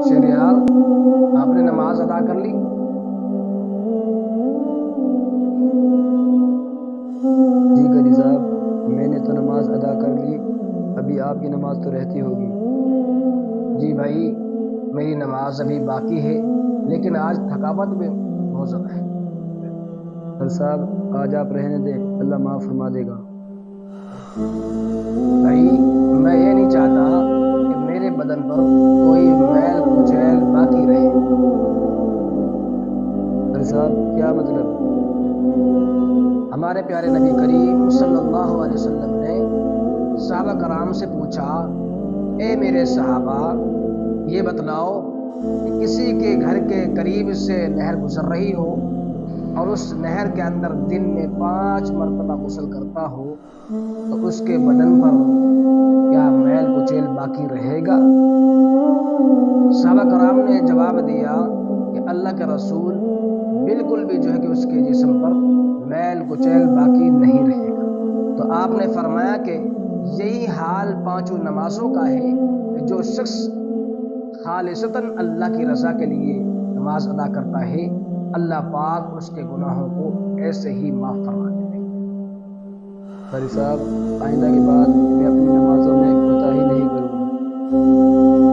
شہریار، آپ نے نماز ادا کر لی؟ جی قاضی صاحب، میں نے تو نماز ادا کر لی، ابھی آپ کی نماز تو رہتی ہوگی۔ جی بھائی، میری نماز ابھی باقی ہے، لیکن آج تھکاوٹ بھی بہت زیادہ ہے۔ سر صاحب، آج آپ رہنے دیں، اللہ معاف فرما دے گا۔ بھائی، میں یہ نہیں چاہتا کہ میرے بدن پر کوئی میل کچیل باقی رہے۔ سر صاحب، کیا مطلب؟ ہمارے پیارے نبی کریم صلی اللہ علیہ وسلم نے صحابہ کرام سے پوچھا، اے میرے صحابہ، یہ بتلاؤ کہ کسی کے گھر کے قریب سے نہر گزر رہی ہو اور اس نہر کے اندر دن میں 5 مرتبہ غسل کرتا ہو تو اس کے بدن پر کیا میل کچیل باقی رہے گا؟ صحابہ کرام نے جواب دیا کہ اللہ کے رسول، بالکل بھی جو ہے کہ اس کے جسم پر میل کچیل باقی نہیں رہے گا۔ تو آپ نے فرمایا کہ یہی حال 5 نمازوں کا ہے کہ جو شخص خالصتاً اللہ کی رضا کے لیے نماز ادا کرتا ہے، اللہ پاک اس کے گناہوں کو ایسے ہی معاف فرما دیتے ہیں۔ قاضی صاحب، آئندہ کے بعد میں اپنی نمازوں میں کوتاہی نہیں کروں گا۔